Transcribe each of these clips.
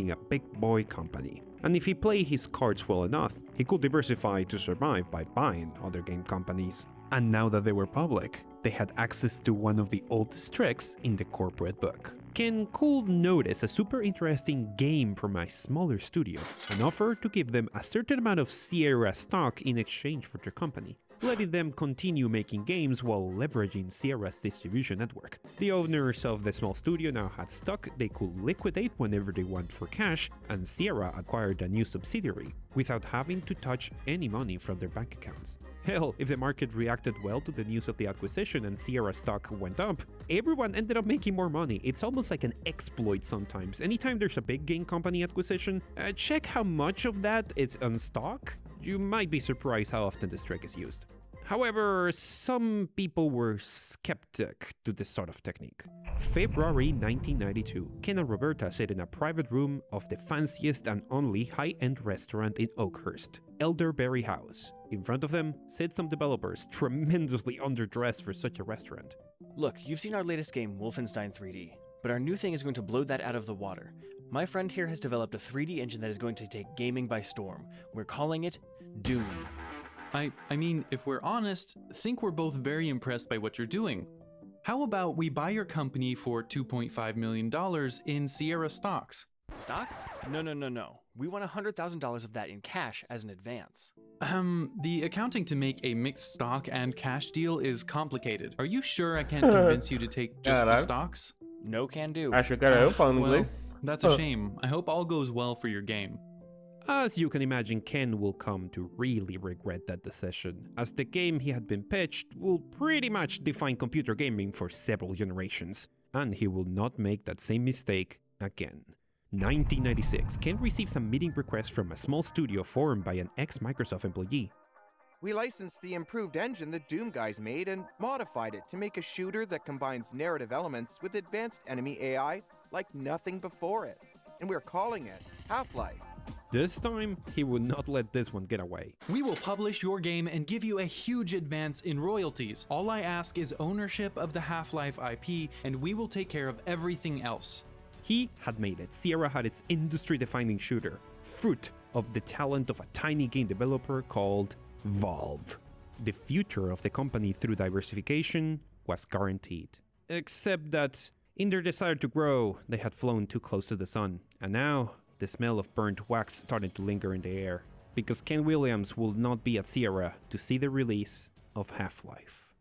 building a big boy company. And if he played his cards well enough, he could diversify to survive by buying other game companies. And now that they were public, they had access to one of the oldest tricks in the corporate book. Ken could notice a super interesting game from a smaller studio and offer to give them a certain amount of Sierra stock in exchange for their company, letting them continue making games while leveraging Sierra's distribution network. The owners of the small studio now had stock they could liquidate whenever they want for cash, and Sierra acquired a new subsidiary without having to touch any money from their bank accounts. Hell, if the market reacted well to the news of the acquisition and Sierra stock went up, everyone ended up making more money. It's almost like an exploit sometimes. Anytime there's a big game company acquisition, check how much of that is on stock. You might be surprised how often this trick is used. However, some people were skeptic to this sort of technique. February 1992, Ken and Roberta sit in a private room of the fanciest and only high-end restaurant in Oakhurst, Elderberry House. In front of them sit some developers, tremendously underdressed for such a restaurant. Look, you've seen our latest game, Wolfenstein 3D, but our new thing is going to blow that out of the water. My friend here has developed a 3D engine that is going to take gaming by storm. We're calling it Doom. I mean, if we're honest, think we're both very impressed by what you're doing. How about we buy your company for $2.5 million in Sierra stocks? Stock? No. We want $100,000 of that in cash as an advance. The accounting to make a mixed stock and cash deal is complicated. Are you sure I can't convince you to take just the stocks? No can do. Achei que era eu falando inglês. That's a shame. I hope all goes well for your game. As you can imagine, Ken will come to really regret that decision, as the game he had been pitched will pretty much define computer gaming for several generations, and he will not make that same mistake again. 1996, Ken receives a meeting request from a small studio formed by an ex-Microsoft employee. We licensed the improved engine the Doom guys made and modified it to make a shooter that combines narrative elements with advanced enemy AI like nothing before it. And we're calling it Half-Life. This time, he would not let this one get away. We will publish your game and give you a huge advance in royalties. All I ask is ownership of the Half-Life IP, and we will take care of everything else. He had made it. Sierra had its industry-defining shooter, fruit of the talent of a tiny game developer called Valve. The future of the company through diversification was guaranteed. Except that, in their desire to grow, they had flown too close to the sun, and now the smell of burnt wax started to linger in the air, because Ken Williams will not be at Sierra to see the release of Half-Life.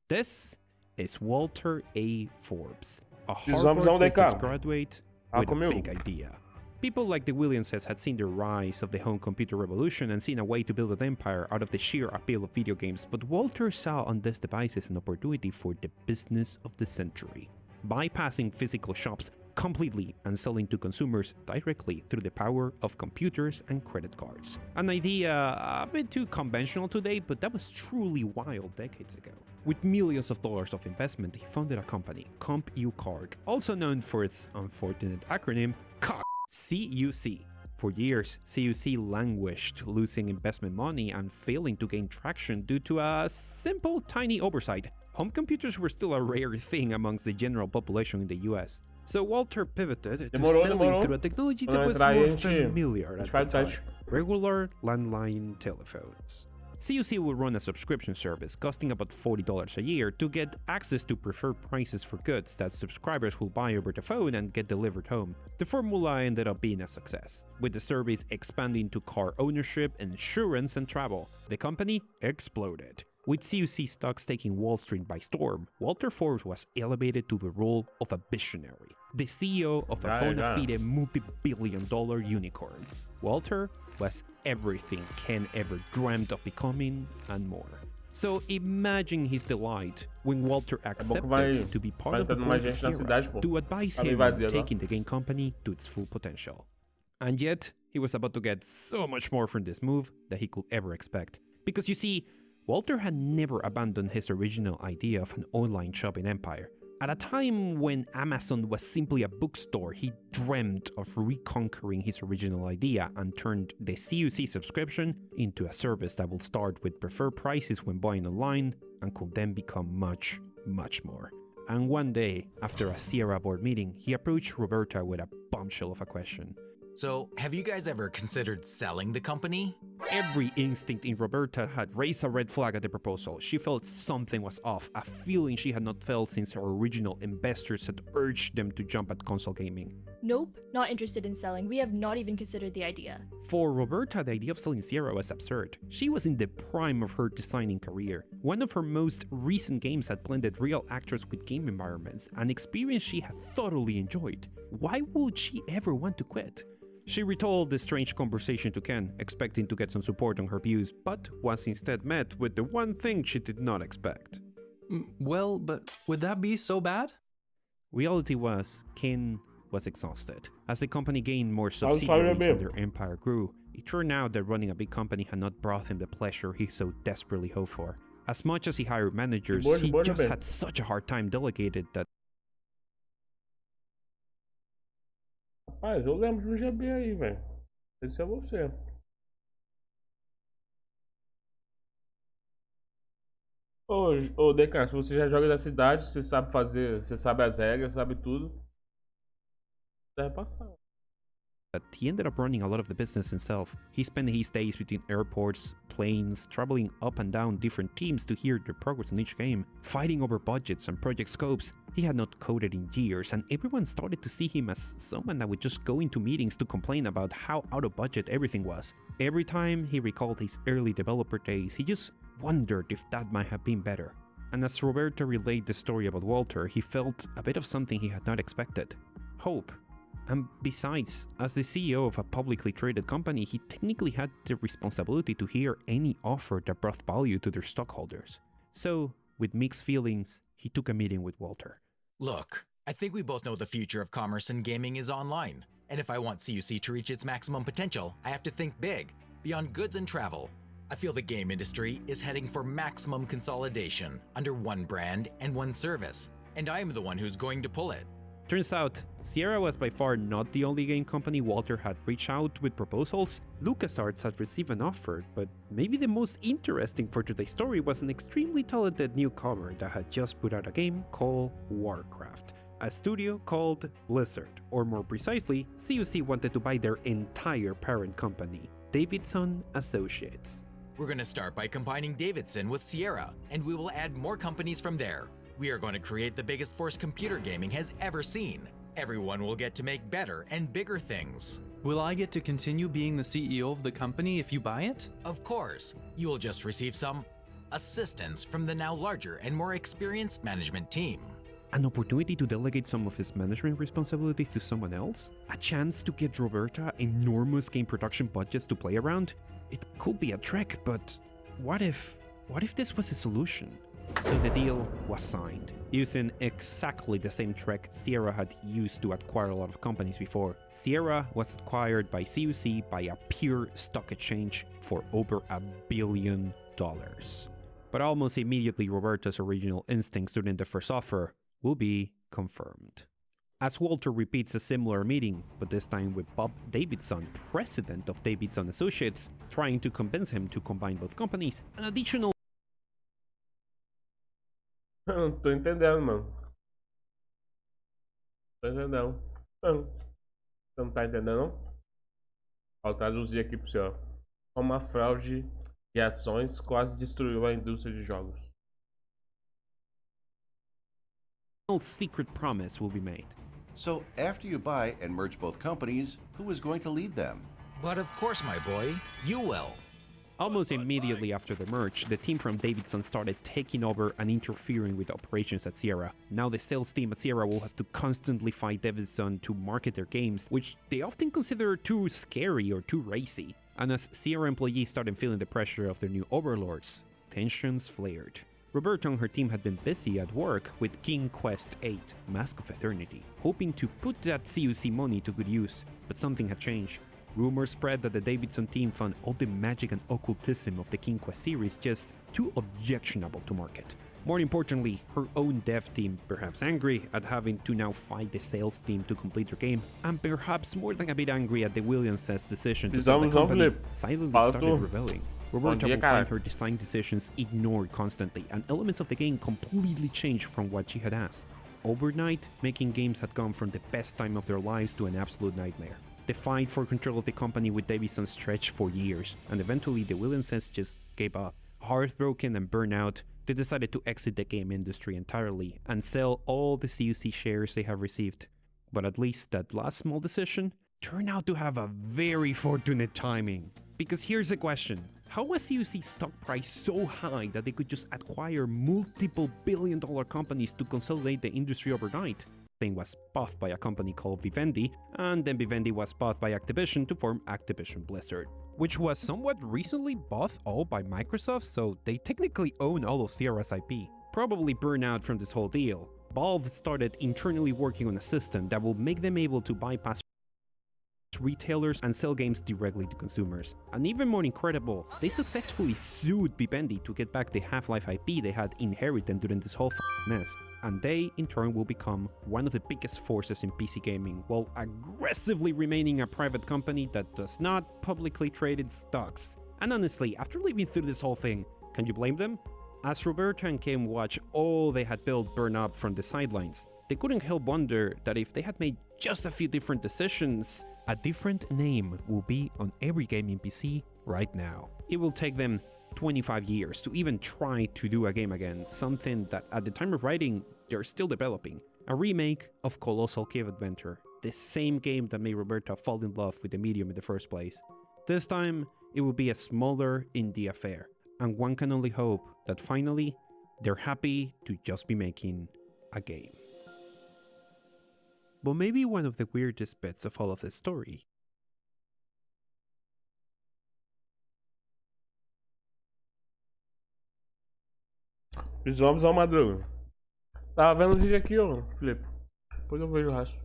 This is Walter A. Forbes, a Harvard business graduate with a big idea. People like the Williamses had seen the rise of the home computer revolution and seen a way to build an empire out of the sheer appeal of video games, but Walter saw on these devices an opportunity for the business of the century, bypassing physical shops completely and selling to consumers directly through the power of computers and credit cards. An idea a bit too conventional today, but that was truly wild decades ago. With millions of dollars of investment, he founded a company, CompUcard, also known for its unfortunate acronym CUC. For years, CUC languished, losing investment money and failing to gain traction due to a simple, tiny oversight. Home computers were still a rare thing amongst the general population in the US. So Walter pivoted to selling through a technology that was more familiar at the time, regular landline telephones. CUC will run a subscription service costing about $40 a year to get access to preferred prices for goods that subscribers will buy over the phone and get delivered home. The formula ended up being a success, with the service expanding to car ownership, insurance, and travel. The company exploded. With CUC stocks taking Wall Street by storm, Walter Forbes was elevated to the role of a visionary, the CEO of a bona fide multi-billion-dollar unicorn. Walter was everything Ken ever dreamt of becoming and more. So imagine his delight when Walter accepted to be part of the board of Sierra to advise him on taking the game company to its full potential. And yet, he was about to get so much more from this move than he could ever expect. Because you see, Walter had never abandoned his original idea of an online shopping empire. At a time when Amazon was simply a bookstore, he dreamt of reconquering his original idea and turned the CUC subscription into a service that will start with preferred prices when buying online and could then become much, much more. And one day, after a Sierra board meeting, he approached Roberta with a bombshell of a question. So, have you guys ever considered selling the company? Every instinct in Roberta had raised a red flag at the proposal. She felt something was off, a feeling she had not felt since her original investors had urged them to jump at console gaming. Nope, not interested in selling. We have not even considered the idea. For Roberta, the idea of selling Sierra was absurd. She was in the prime of her designing career. One of her most recent games had blended real actors with game environments, an experience she had thoroughly enjoyed. Why would she ever want to quit? She retold the strange conversation to Ken, expecting to get some support on her views, but was instead met with the one thing she did not expect. Well, but would that be so bad? Reality was, Ken was exhausted. As the company gained more subsidiaries and their empire grew, it turned out that running a big company had not brought him the pleasure he so desperately hoped for. As much as he hired managers, he just had such a hard time delegated that. Rapaz, eu lembro de um GB aí, velho. Esse é você. Ô, DK, se você já joga da cidade, você sabe fazer, você sabe as regras, sabe tudo. Deve passar. He ended up running a lot of the business himself. He spent his days between airports, planes, traveling up and down different teams to hear their progress in each game, fighting over budgets and project scopes. He had not coded in years, and everyone started to see him as someone that would just go into meetings to complain about how out of budget everything was. Every time he recalled his early developer days, he just wondered if that might have been better. And as Roberto relayed the story about Walter, he felt a bit of something he had not expected: hope. And besides, as the CEO of a publicly traded company, he technically had the responsibility to hear any offer that brought value to their stockholders. So, with mixed feelings, he took a meeting with Walter. Look, I think we both know the future of commerce and gaming is online. And if I want CUC to reach its maximum potential, I have to think big, beyond goods and travel. I feel the game industry is heading for maximum consolidation under one brand and one service, and I am the one who's going to pull it. Turns out, Sierra was by far not the only game company Walter had reached out with proposals. LucasArts had received an offer, but maybe the most interesting for today's story was an extremely talented newcomer that had just put out a game called Warcraft. A studio called Blizzard, or more precisely, CUC wanted to buy their entire parent company, Davidson Associates. We're going to start by combining Davidson with Sierra, and we will add more companies from there. We are going to create the biggest force computer gaming has ever seen. Everyone will get to make better and bigger things. Will I get to continue being the CEO of the company if you buy it? Of course, you will just receive some assistance from the now larger and more experienced management team. An opportunity to delegate some of his management responsibilities to someone else? A chance to get Roberta enormous game production budgets to play around? It could be a trick, but what if this was a solution? So the deal was signed, using exactly the same trick Sierra had used to acquire a lot of companies before. Sierra was acquired by CUC by a pure stock exchange for over $1 billion. But almost immediately, Roberta's original instincts during the first offer will be confirmed. As Walter repeats a similar meeting, but this time with Bob Davidson, president of Davidson Associates, trying to convince him to combine both companies, an additional Não tô entendendo, mano. Tô entendendo. Não. Você não tá entendendo, não? Ó, traduzir aqui pra você, ó. Uma fraude de ações quase destruiu a indústria de jogos. secret promise will be made. So after you buy and merge both companies, who is going to lead them? But of course, my boy, you will. Almost immediately after the merge, the team from Davidson started taking over and interfering with operations at Sierra. Now the sales team at Sierra will have to constantly fight Davidson to market their games, which they often consider too scary or too racy. And as Sierra employees started feeling the pressure of their new overlords, tensions flared. Roberta and her team had been busy at work with King Quest VIII, Mask of Eternity, hoping to put that CUC money to good use, but something had changed. Rumors spread that the Davidson team found all the magic and occultism of the King Quest series just too objectionable to market. More importantly, her own dev team, perhaps angry at having to now fight the sales team to complete their game, and perhaps more than a bit angry at the Williams's decision to sell the company, silently started rebelling. Roberta will find her design decisions ignored constantly, and elements of the game completely changed from what she had asked. Overnight, making games had gone from the best time of their lives to an absolute nightmare. The fight for control of the company with Davison stretched for years, and eventually the Williamsons just gave up. Heartbroken and burned out, they decided to exit the game industry entirely and sell all the CUC shares they have received. But at least that last small decision turned out to have a very fortunate timing. Because here's the question: how was CUC's stock price so high that they could just acquire multiple billion-dollar companies to consolidate the industry overnight? Thing was bought by a company called Vivendi, and then Vivendi was bought by Activision to form Activision Blizzard, which was somewhat recently bought all by Microsoft, so they technically own all of Sierra's IP. Probably burned out from this whole deal, Valve started internally working on a system that will make them able to bypass retailers and sell games directly to consumers. And even more incredible, they successfully sued Vivendi to get back the Half-Life IP they had inherited during this whole mess. And they, in turn, will become one of the biggest forces in PC gaming, while aggressively remaining a private company that does not publicly trade its stocks. And honestly, after living through this whole thing, can you blame them? As Roberta and Kim watch all they had built burn up from the sidelines, they couldn't help wonder that if they had made just a few different decisions, a different name will be on every gaming PC right now. It will take them 25 years to even try to do a game again, something that at the time of writing, they're still developing. A remake of Colossal Cave Adventure, the same game that made Roberta fall in love with the medium in the first place. This time, it will be a smaller indie affair, and one can only hope that finally, they're happy to just be making a game. But maybe one of the weirdest bits of all of this story Visual ao Madruga. Tava vendo o vídeo aqui, ó, Felipe. Depois eu vejo o resto.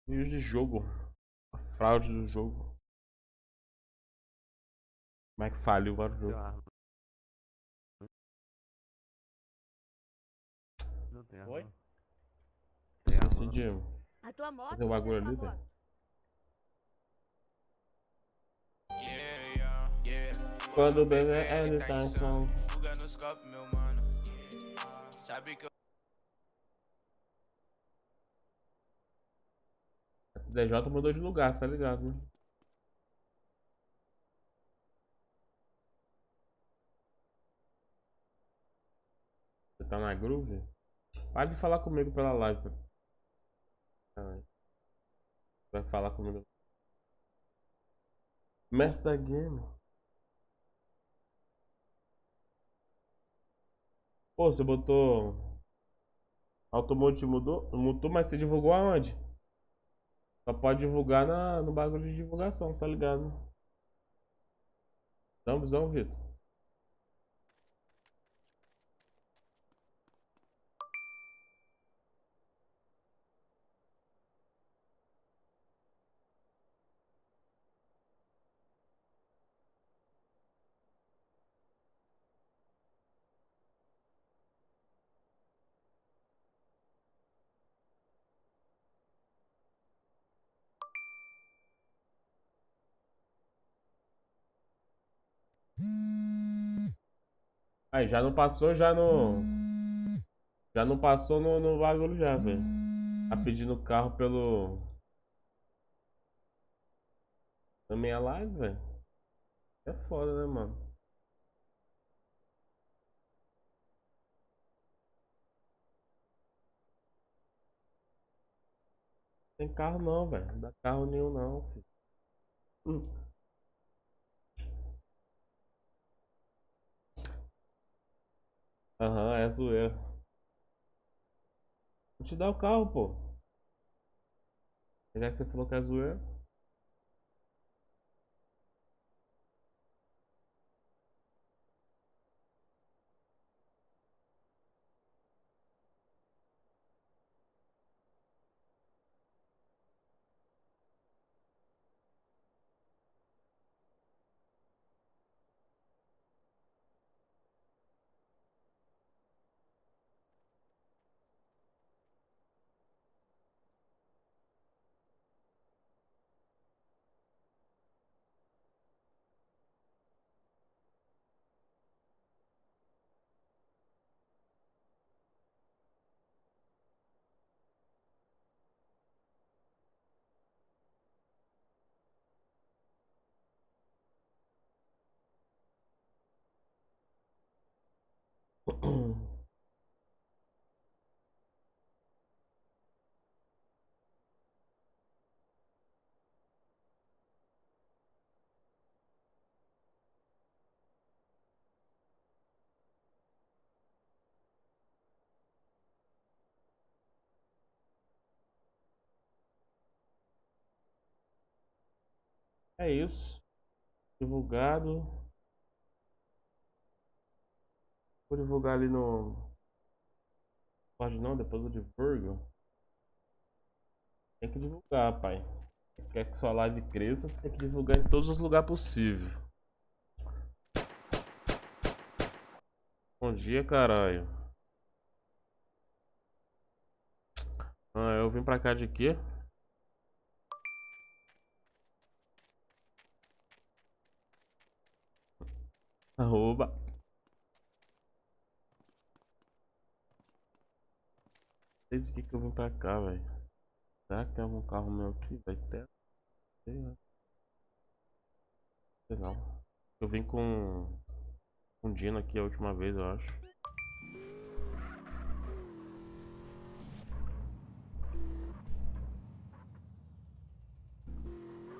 Vídeos de jogo. A fraude do jogo. Como é que faliu o jogo? Oi? Esqueci de A tua moto, fazer o bagulho ali, velho. Quando o bebê ele tá em som. Fuga nos copos, meu mano. Sabe que eu DJ mudou de lugar, tá ligado, né? Você tá na groove? Para de falar comigo pela live. Vai falar comigo. Mestre da game. Pô, você botou automotivo mutou, mas você divulgou aonde? Só pode divulgar no bagulho de divulgação, tá ligado? Dá uma visão, Vitor. Aí, já não passou, já não passou no bagulho já, velho. Tá pedindo carro na minha live, velho. É foda, né, mano? Tem carro não, velho. Não dá carro nenhum não, filho. Aham, é zoeira. Vou te dar o carro, pô. Já que você falou que é zoeira. É isso. Divulgado. Vou divulgar ali no... Pode não, depois eu divulgo. Tem que divulgar, pai. Quer que sua live cresça, você tem que divulgar em todos os lugares possíveis. Bom dia, caralho. Ah, eu vim pra cá de quê? Arroba. Desde que eu vim pra cá, velho? Será que tem algum carro meu aqui? Vai ter? Sei lá. Sei não. Eu vim com Dino aqui a última vez, eu acho.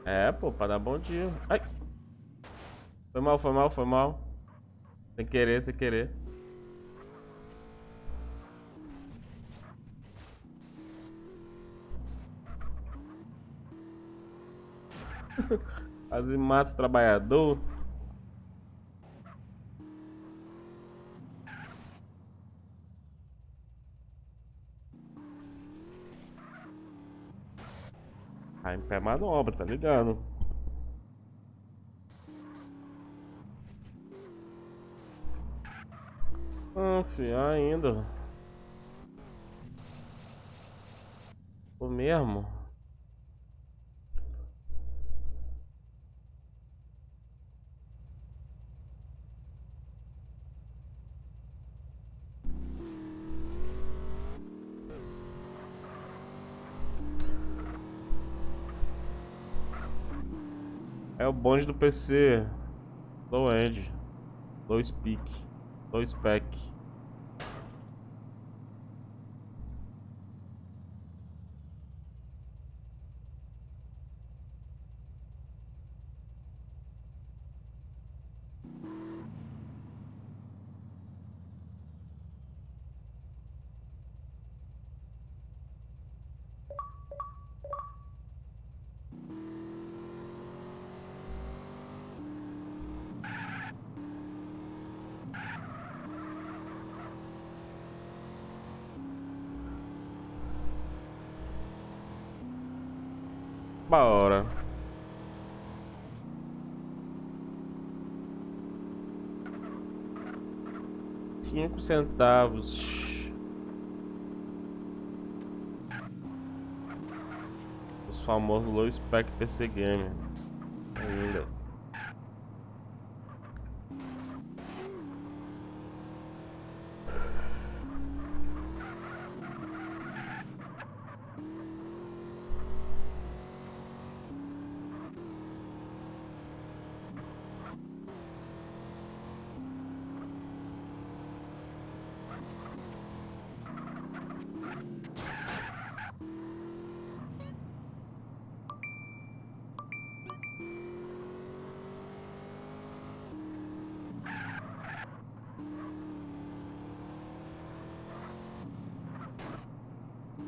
É, pô, pra dar bom dia. Ai! Foi mal, foi mal, foi mal. Sem querer, sem querer. Quase mata o trabalhador. Tá em pé manobra, tá ligado? Ah, filho, ainda. O mesmo. É o bonde do PC. Low end. Low speak. Low spec. Bora. $5. Os famosos low spec PC gamer. Ainda.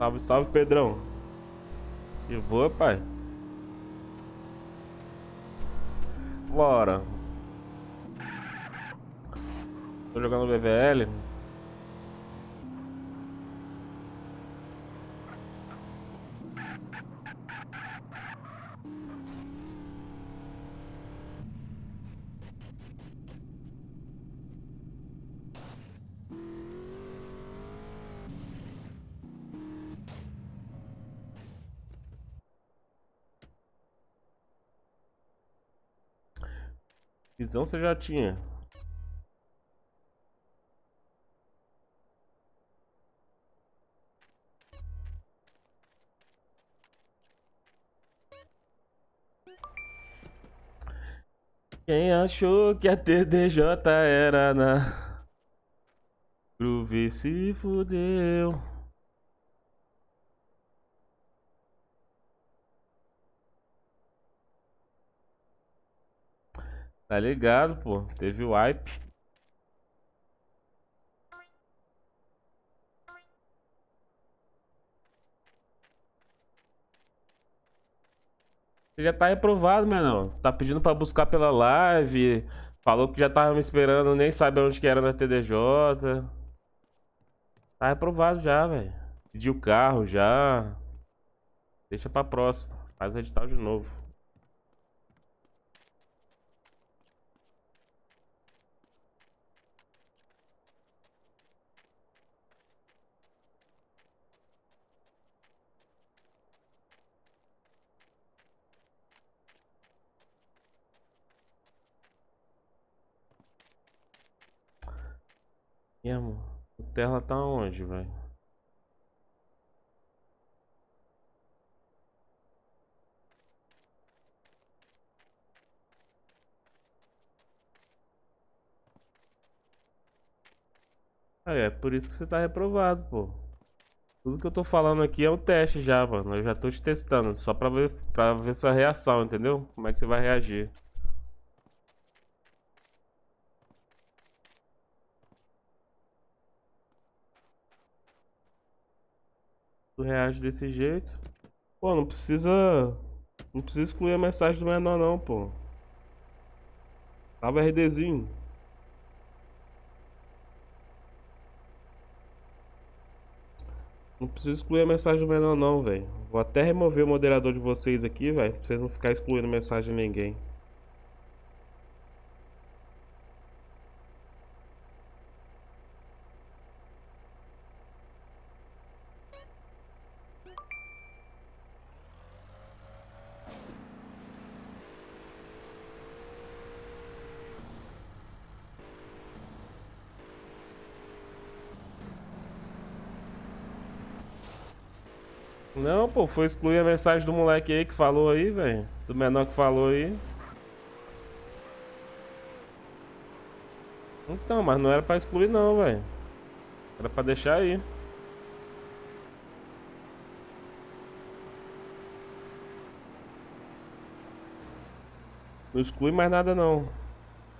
Salve, salve, Pedrão. Que boa, pai. Bora. Tô jogando BVL. Visão você já tinha. Quem achou que a TDJ era na... Groove se fudeu. Tá ligado, pô. Teve o wipe. Você já tá reprovado, menor. Tá pedindo pra buscar pela live. Falou que já tava me esperando, nem sabe onde que era na TDJ. Tá reprovado já, velho. Pediu carro já. Deixa pra próxima. Faz o edital de novo. E amor, o Terra tá onde, velho? É por isso que você tá reprovado, pô. Tudo que eu tô falando aqui é um teste já, mano. Eu já tô te testando, só pra ver sua reação, entendeu? Como é que você vai reagir. Tu reage desse jeito. Pô, não precisa. Não precisa excluir a mensagem do menor, não, pô. Tava RDzinho. Não precisa excluir a mensagem do menor, não, velho. Vou até remover o moderador de vocês aqui, velho. Pra vocês não ficarem excluindo mensagem de ninguém. Não, pô, foi excluir a mensagem do moleque aí que falou aí, velho. Do menor que falou aí. Então, mas não era pra excluir não, velho. Era pra deixar aí. Não exclui mais nada não.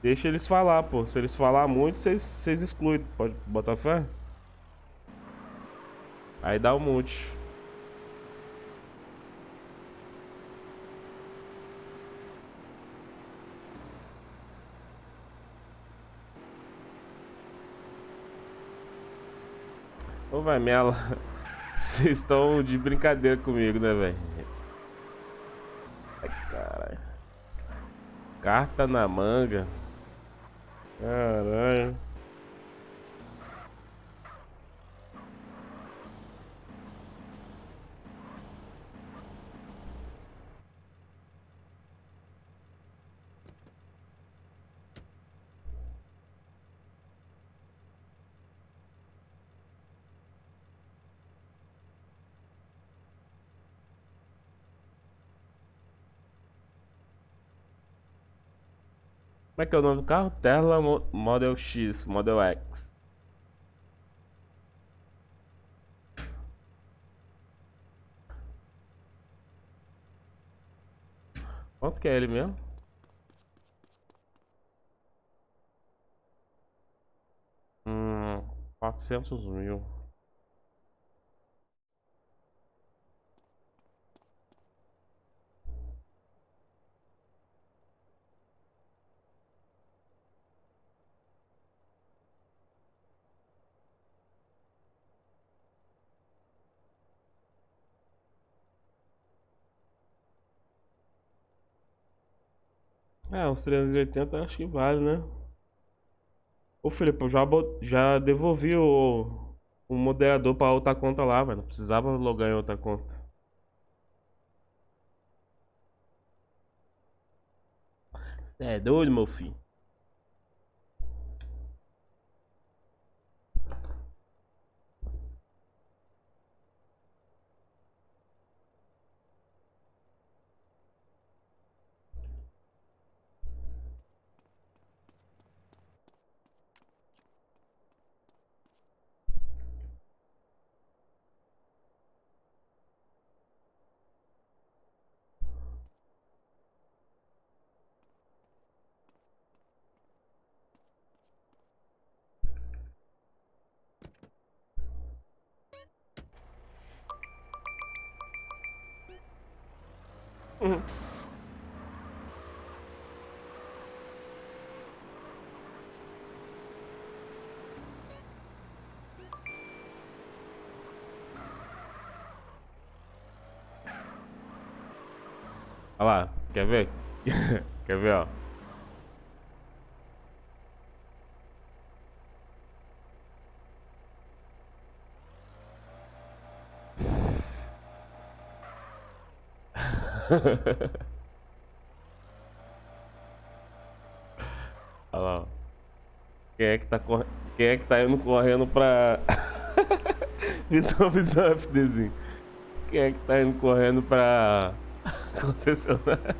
Deixa eles falar, pô. Se eles falar muito, vocês excluem. Pode botar fé? Aí dá o mute. Ô, vai, Mela. Vocês estão de brincadeira comigo, né, velho? Ai, caralho. Carta na manga. Caralho. Como é que é o nome do carro? Tesla Model X, Model X. Quanto que é ele mesmo? 400 mil. É, uns 380 acho que vale, né? Ô, Felipe, eu já devolvi o moderador pra outra conta lá, velho. Não precisava logar em outra conta. É doido, meu filho. Olha lá, quer ver? Quer ver, ó? Olha lá, ó. Quem é que tá correndo? Quem é que tá indo correndo pra... visão FDzinho. Quem é que tá indo correndo pra concessionária?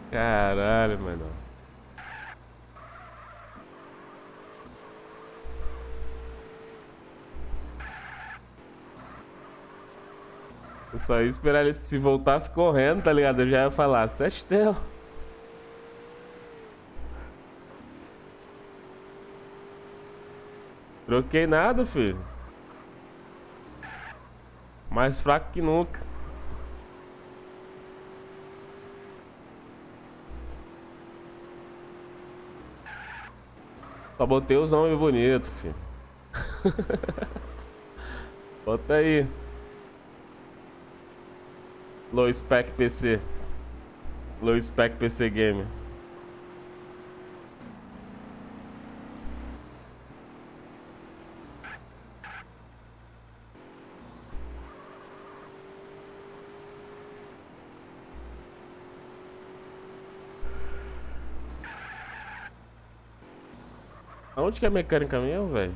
Caralho, mano. Eu só ia esperar ele se voltasse correndo, tá ligado? Eu já ia falar, Sestelo. Troquei nada, filho. Mais fraco que nunca. Só botei os nomes bonitos, filho. Bota aí. Low SPEC PC. Low SPEC PC GAMER. Aonde que é a mecânica mesmo, velho?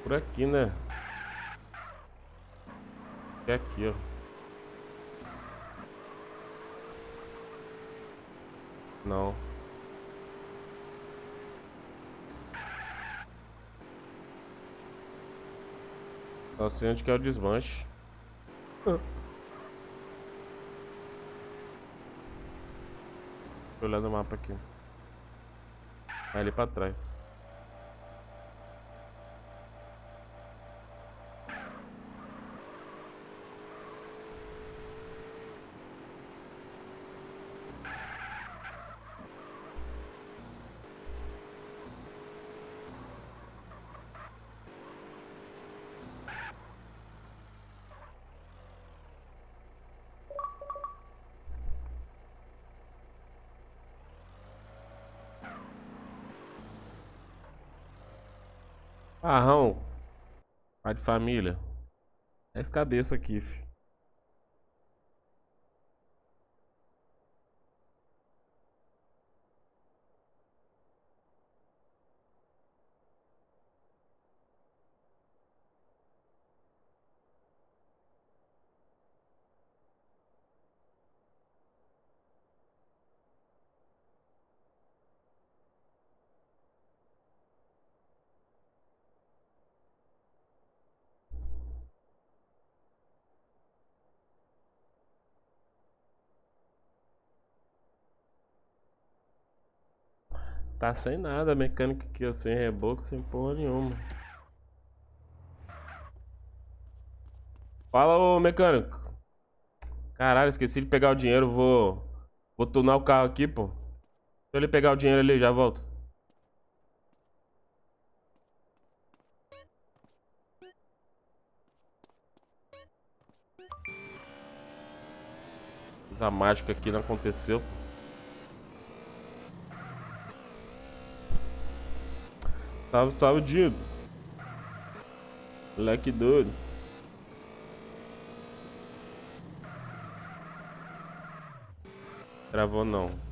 Por aqui, né? É aqui, ó. Não. Só sei onde que é o desmanche. Tô olhando o mapa aqui. Ali pra trás. Arrão. Pai de família. Essa cabeça aqui, fi. Tá sem nada a mecânica aqui, ó. Sem reboco, sem porra nenhuma. Fala, ô mecânico. Caralho, esqueci de pegar o dinheiro. Vou tunar o carro aqui, pô. Deixa ele pegar o dinheiro ali, já volto. A mágica aqui não aconteceu. Salve, salve, Digo. Moleque doido. Travou não.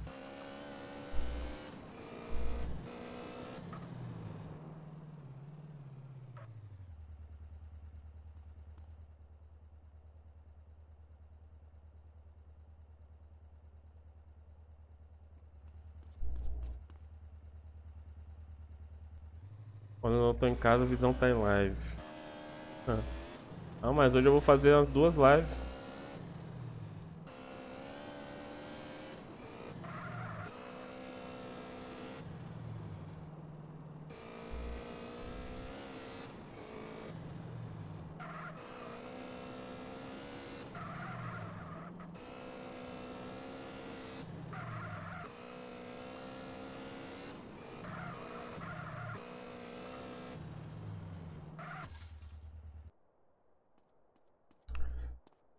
Quando eu não tô em casa, a visão tá em live. Não, mas hoje eu vou fazer as duas lives.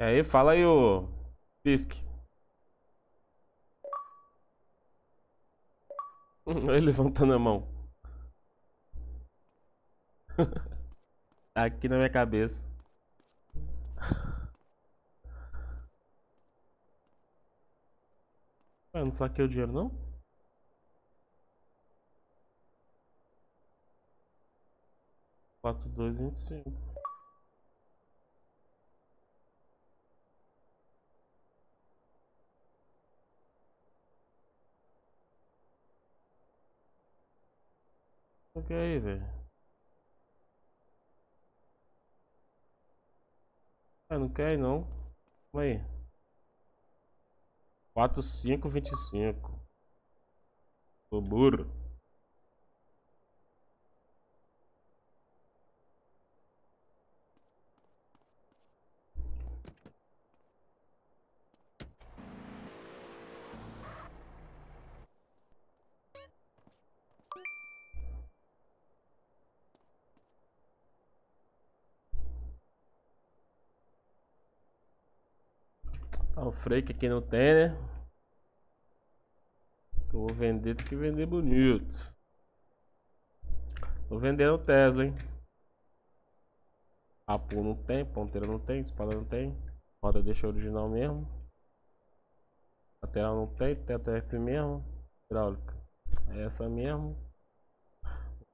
E aí, fala aí, ô Fisk. Ele levantando a mão. Aqui na minha cabeça. Eu não saquei o dinheiro, não? Quatro, dois, 25. O que é aí, velho? Ah, não quer aí, não. Calma aí. 4, 5, 25. Tô burro. Ah, o freio que aqui não tem, né? Eu vou vender, tem que vender bonito. Tô vendendo o Tesla, hein? Apu não tem, ponteira não tem, espada não tem. Roda deixa original mesmo. Lateral não tem, teto é esse mesmo. Hidráulica é essa mesmo.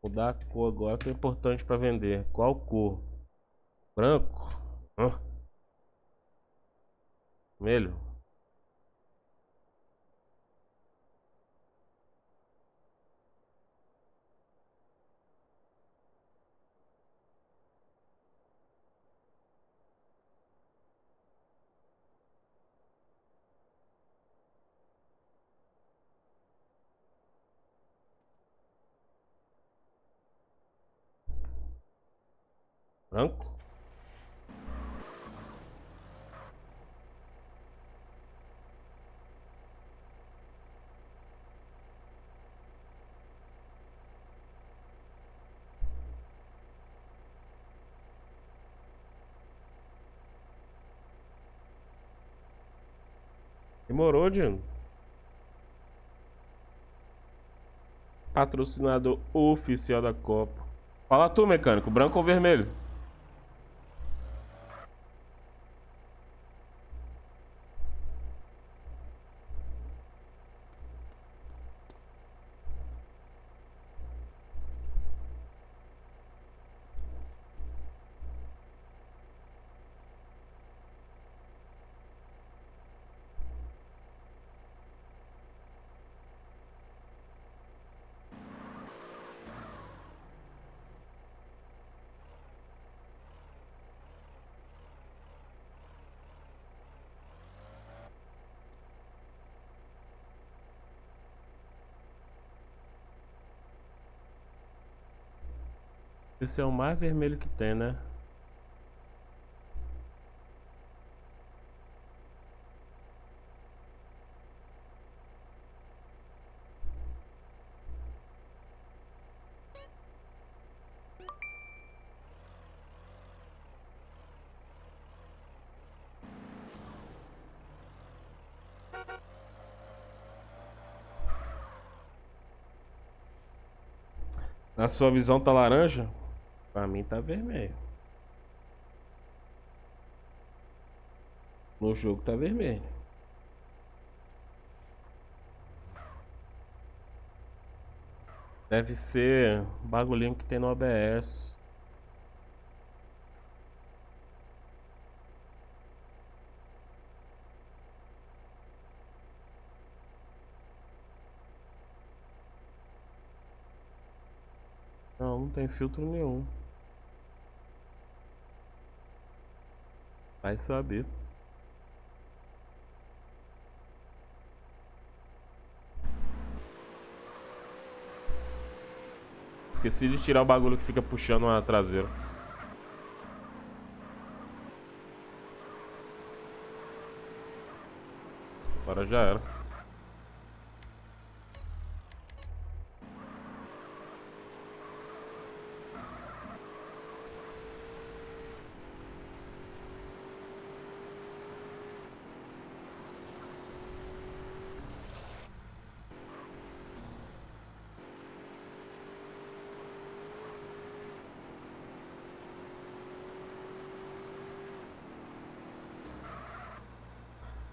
Vou mudar a cor agora que é importante pra vender. Qual cor? Branco? Hã? Vermelho? Branco? Demorou, Dino. Patrocinador oficial da Copa. Fala tu, mecânico, branco ou vermelho? Esse é o mais vermelho que tem, né? Na sua visão tá laranja? Pra mim tá vermelho. No jogo tá vermelho. Deve ser bagulhinho que tem no ABS. Não, não tem filtro nenhum. Vai saber. Esqueci de tirar o bagulho que fica puxando a traseira. Agora já era.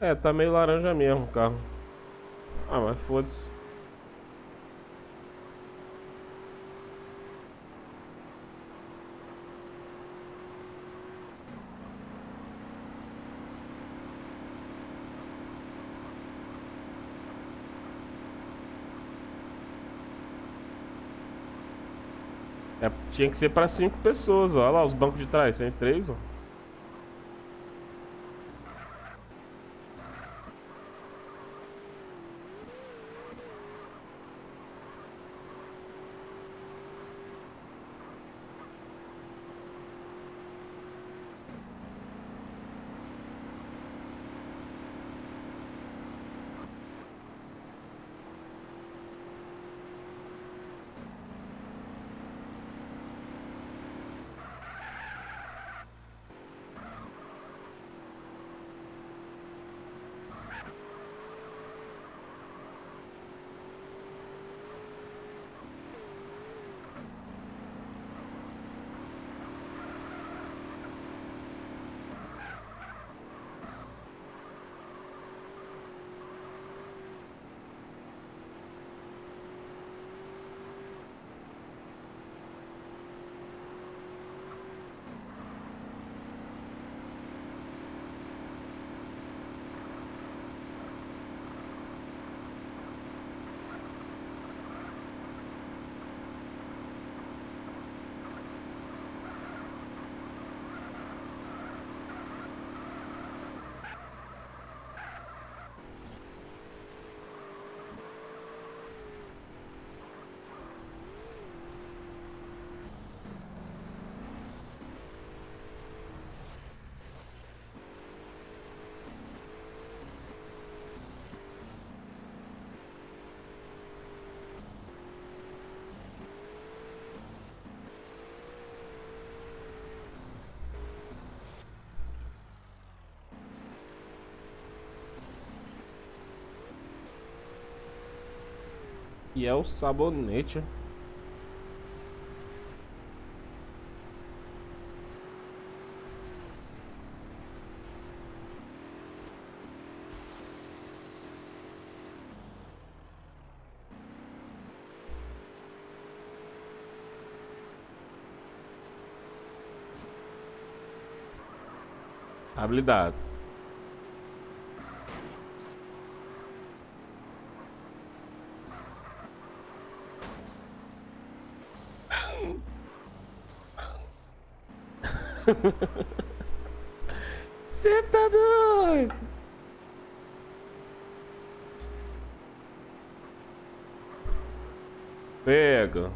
É, tá meio laranja mesmo o carro. Ah, mas foda-se. É, tinha que ser pra 5 pessoas, ó. Olha lá os bancos de trás, tem 3, ó. E é o sabonete. Habilidade. Você tá doido? Pega.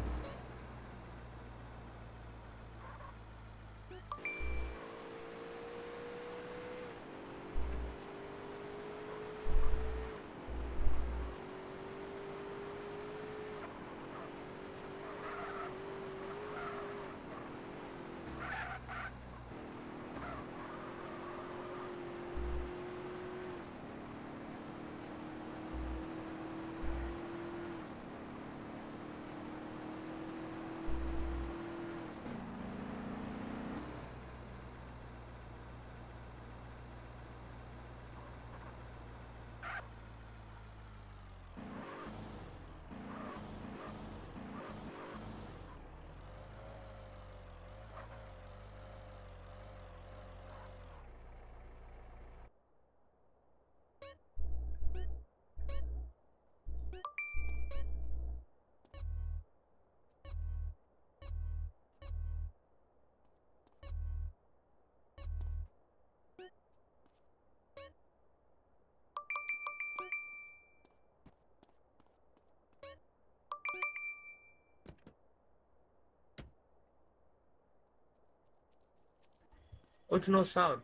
Ô dinossauro,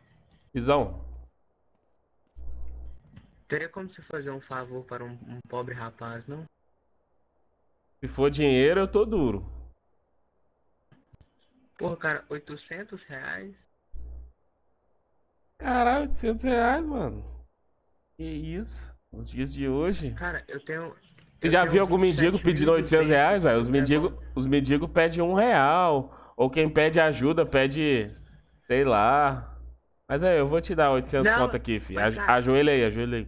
Visão. teria como você fazer um favor para um pobre rapaz, não? Se for dinheiro, eu tô duro. Porra, cara, R$ 800? Caralho, R$ 800, mano. Que isso? Nos dias de hoje. Cara, eu tenho. Você Eu já tenho viu algum mendigo 27 pedindo mil R$ 800, velho? bem. Os mendigos pedem R$ 1. Ou quem pede ajuda pede, sei lá. Mas aí, eu vou te dar 800 Não, conto aqui, fi. mas tá. Ajoelhei, ajoelei.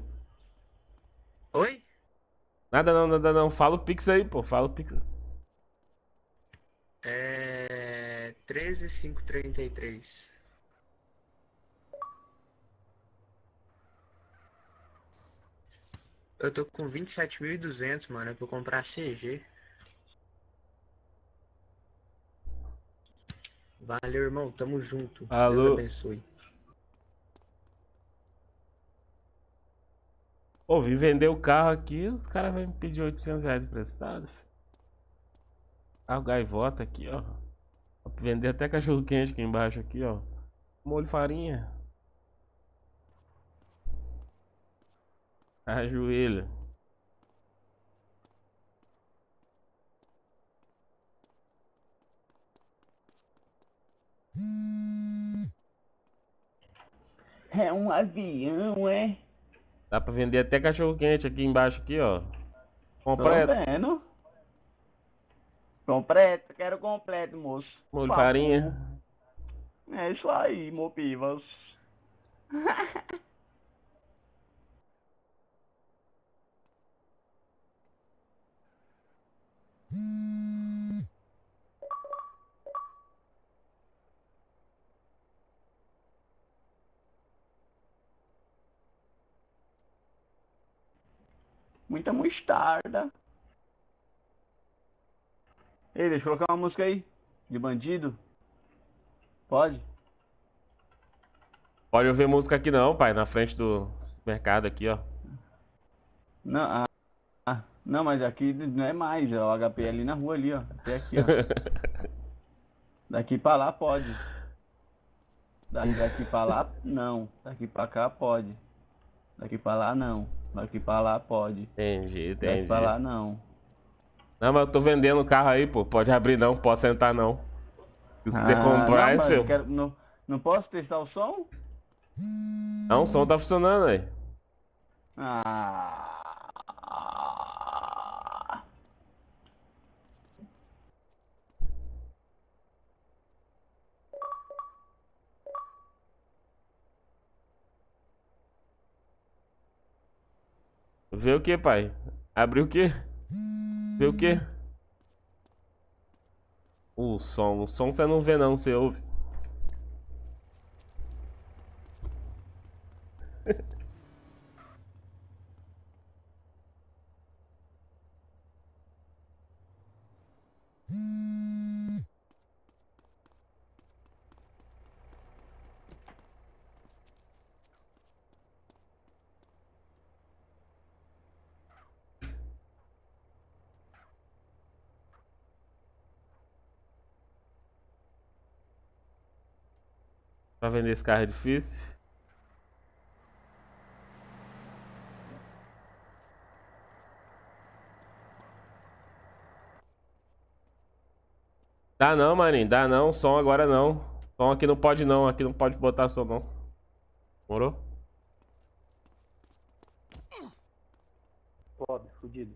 Oi? Nada não, nada não. Fala o Pix aí, pô. Fala o Pix. 13.533. Eu tô com 27.200, mano. É pra eu comprar CG. Valeu, irmão. Tamo junto. Alô. Deus abençoe. Pô, vim vender o carro aqui, os caras vão me pedir 800 reais emprestado, fi. Carro gaivota aqui, ó. Vou vender até cachorro quente aqui embaixo, aqui, ó. Molho farinha. Ajoelho. É um avião, é? Dá pra vender até cachorro quente aqui embaixo, aqui, ó. Tô Completo. vendo. Completo, quero completo, moço. Por Molho favor. farinha. É isso aí, Mopivas. Muita mostarda. Ei, deixa eu colocar uma música aí. De bandido. Pode? Pode ouvir música aqui não, pai. Na frente do mercado aqui, ó. Não, não, mas aqui não é mais. É o HP ali na rua ali, ó. Até aqui, ó. Daqui pra lá pode. Daqui pra lá, não. Daqui pra cá pode. Daqui pra lá, não. Daqui pra lá pode. Entendi, Daqui entendi. pra lá, não. Não, mas eu tô vendendo o carro aí, pô. Pode abrir não, pode sentar não. Se você comprar, não, é mas seu. eu quero, não posso testar o som? Não, o som tá funcionando aí. Ah. Vê o que, pai? Abriu o quê? Vê o quê? O som você não vê não, você ouve. Pra vender esse carro é difícil. Dá não, maninho, dá não. Som agora não. Som aqui não pode não. Aqui não pode botar som não. Morou? Pobre, fudido.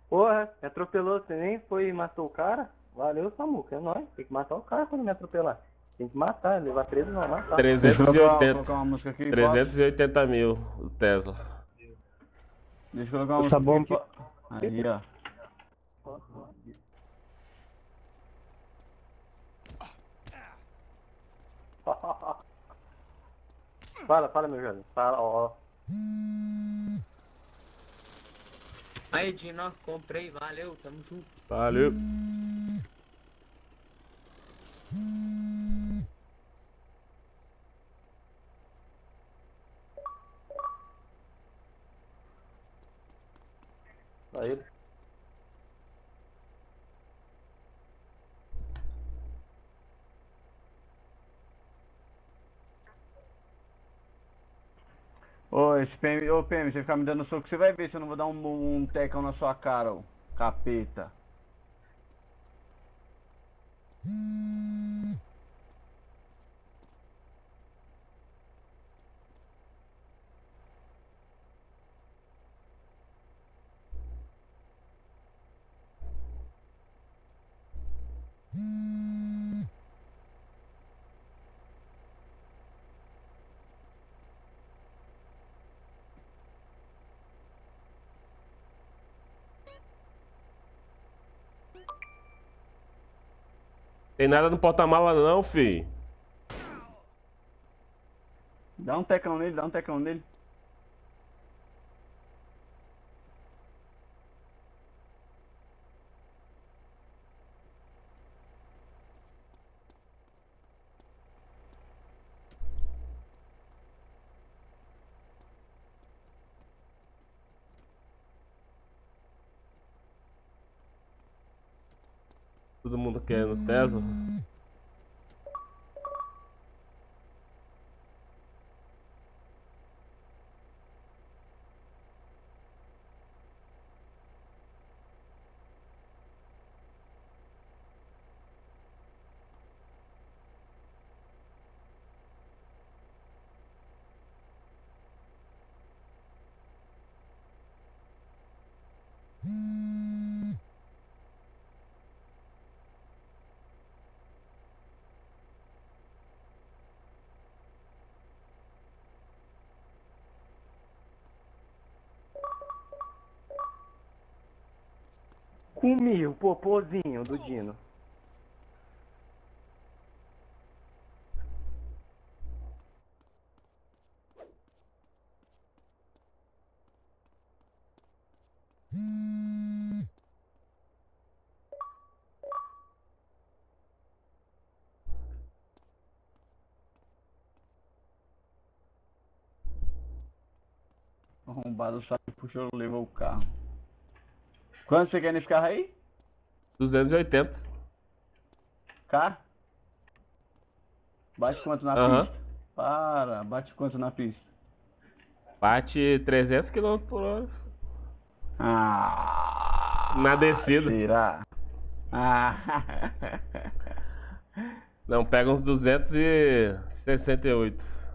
Porra, me atropelou, você nem foi e matou o cara? Valeu, Samuca, é nóis. Tem que matar o cara quando me atropelar. Tem que matar, levar preso não, matar. 380. Uma música aqui, 380 mil o Tesla. Deixa eu colocar uma música bom aqui. Aí, ó. Fala, meu jovem. Fala, ó. Aí, Dino, comprei, valeu, tamo junto. Valeu. Aí. Ô, PM, você ficar me dando soco, você vai ver se eu não vou dar um tecão na sua cara, ô. Capeta. Tem nada no porta-mala não, fi. Dá um teclão nele, dá um teclão nele. Todo mundo querendo Tesla. Comi o popozinho do Dino. Arrombado, só que puxou, levou o carro. Quanto você quer nesse carro aí? 280. Carro? Bate quanto na pista? Para, bate quanto na pista? Bate 300 km por hora. Ah, na descida. Será? Ah. Não, pega uns 268.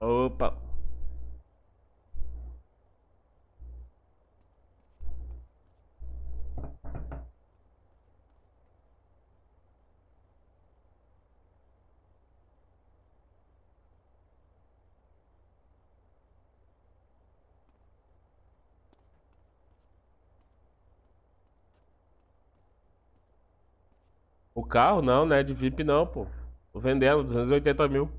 Opa. O carro não, né? De VIP não, pô. Tô vendendo, 280 mil.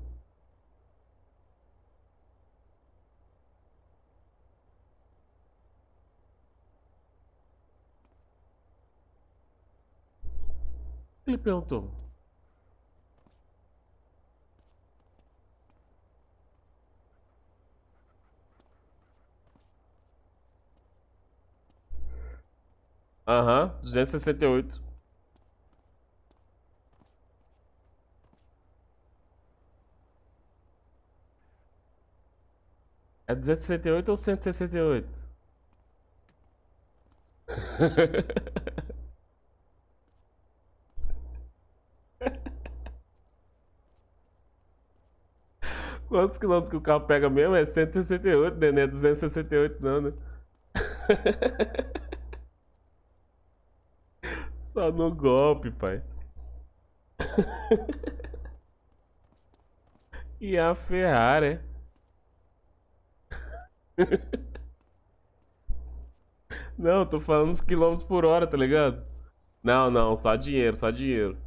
Ele perguntou. Aham, 268. É 268 ou 168? Quantos quilômetros que o carro pega mesmo? É 168, né? Não é 268 não, né? Só no golpe, pai. E a Ferrari. Não, tô falando uns quilômetros por hora, tá ligado? Não, não, só dinheiro, só dinheiro.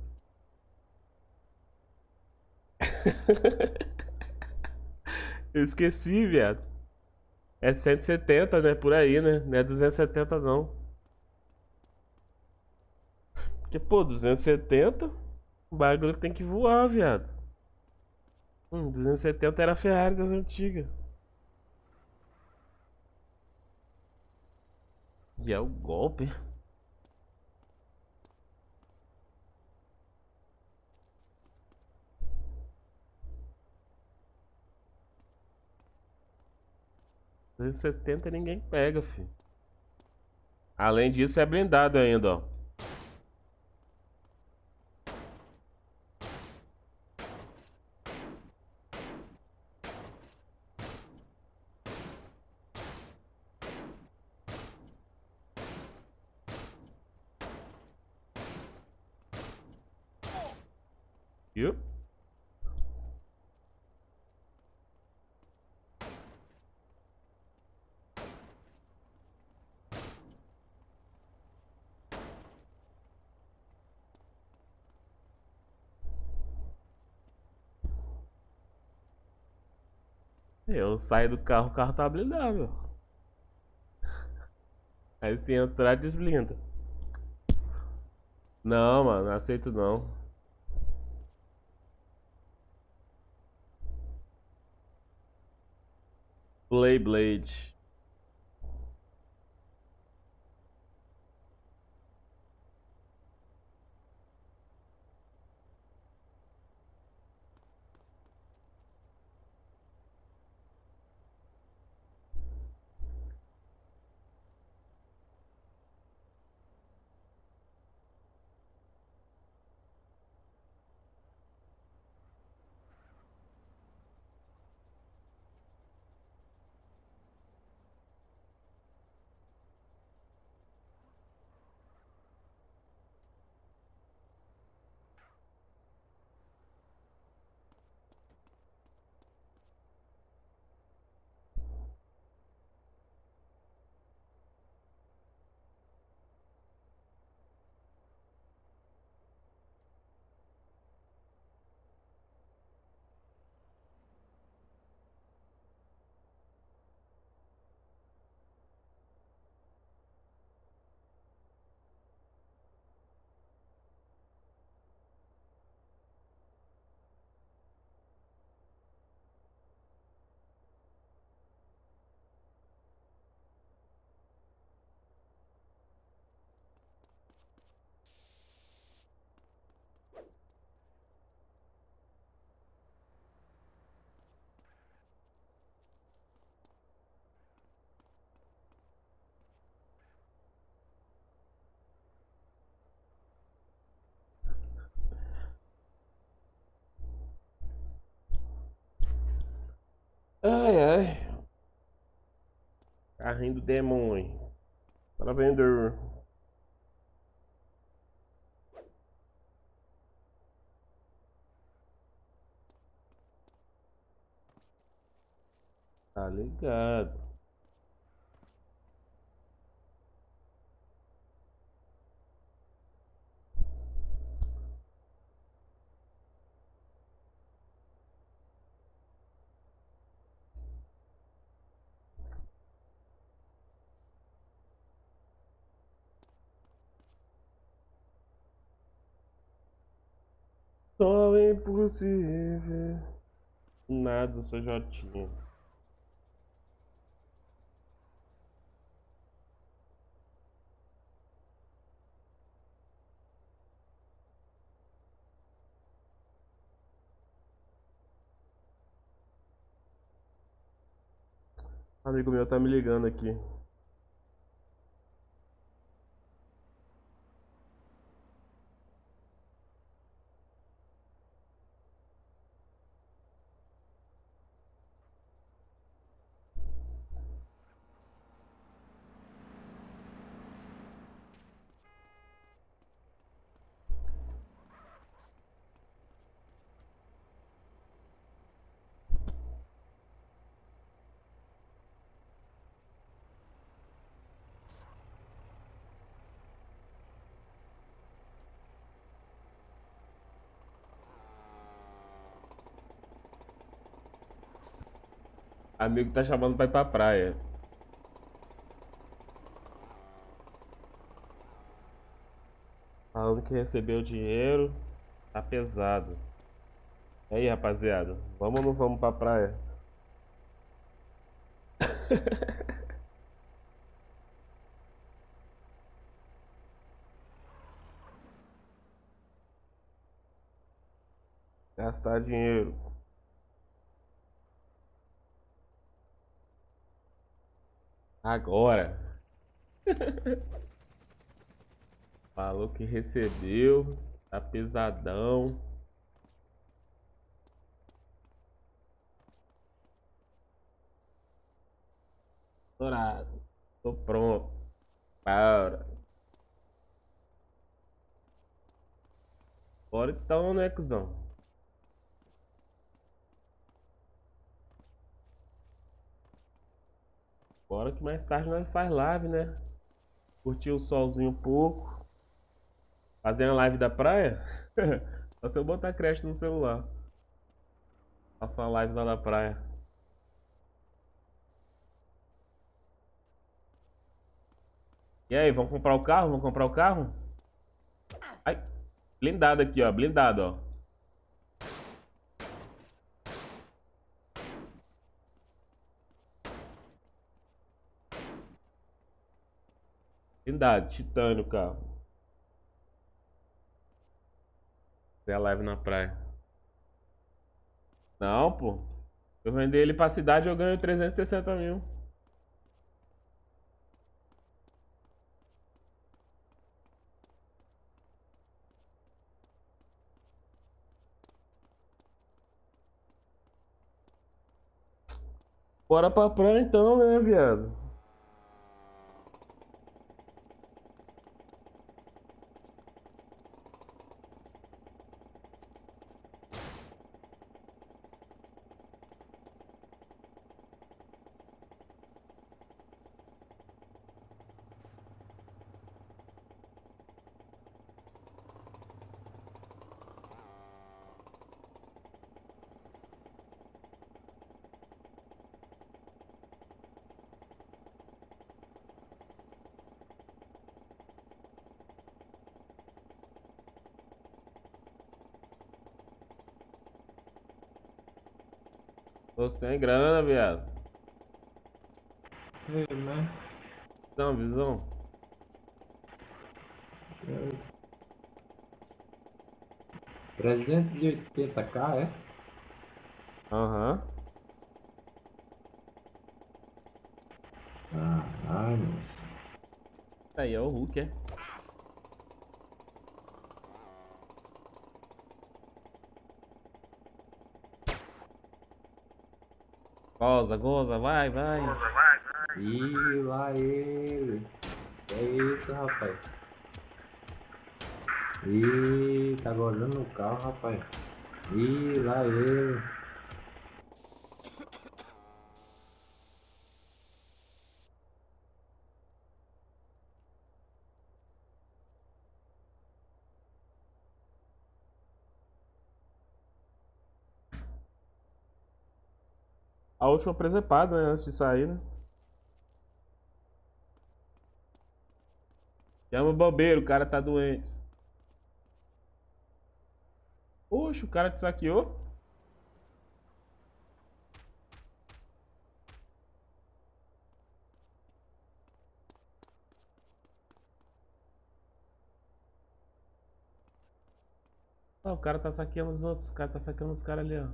Eu esqueci, viado. É 170, né? Por aí, né? Não é 270, não. Porque, pô, 270, o bagulho tem que voar, viado. 270 era a Ferrari das antigas. E é o golpe. R$270 ninguém pega, filho. Além disso, é blindado ainda, ó. Viu? Eu saio do carro, o carro tá blindado. Aí se entrar, desblinda. Não, mano, não aceito não. Blade. Ai, ai. Carrinho do demônio. Para vender. Tá ligado. Só é impossível. Nada, sou Jotinha. Amigo meu tá me ligando aqui. Amigo tá chamando pra ir pra praia. Falando que recebeu o dinheiro. Tá pesado. E aí, rapaziada? Vamos ou não vamos pra praia? Gastar dinheiro. Agora. Falou que recebeu. Tá pesadão. Dourado. Tô pronto. Bora. Bora então, né, cuzão? que mais tarde nós faz live, né? Curtir o solzinho um pouco. Fazer uma live da praia. Só se eu botar crédito no celular. Faço uma live lá na praia. E aí, vamos comprar o carro? Vamos comprar o carro? Ai, blindado aqui, ó. Blindado, ó. Blindado, titânio o carro. Fazer a live na praia. Não, pô. Se eu vender ele pra cidade, eu ganho 360 mil. Bora pra praia então, né, viado? Tô sem grana, viado. Né? Não, visão. 380k, é? Aham. Ai, moço. Aí é o Hulk, é? Goza, goza, vai, vai. Ih, lá ele. Que é isso, rapaz? Ih, tá gozando no carro, rapaz. Ih, lá ele. A última presepada, né, antes de sair, né? Chama o bobeiro, o cara tá doente. Oxe, o cara te saqueou? Ah, o cara tá saqueando os outros, o cara tá saqueando os caras ali, ó.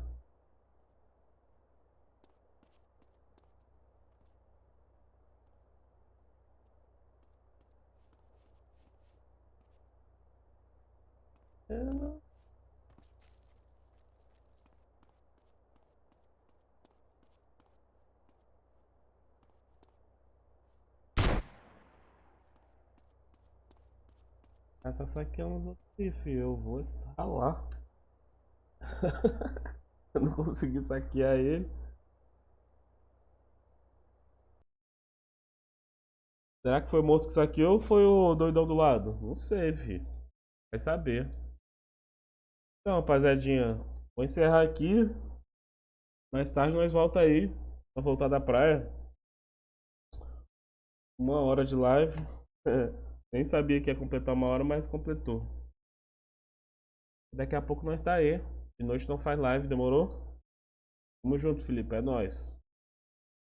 É. O cara tá saqueando os outros aqui, filho. Eu vou ralar. Eu não consegui saquear ele. Será que foi o morto que saqueou ou foi o doidão do lado? Não sei, filho. Vai saber. Então, rapaziadinha, vou encerrar aqui. Mais tarde nós volta aí. Pra voltar da praia. 1 hora de live. Nem sabia que ia completar 1 hora, mas completou. Daqui a pouco nós tá aí. De noite não faz live, demorou? Tamo junto, Felipe. É nóis.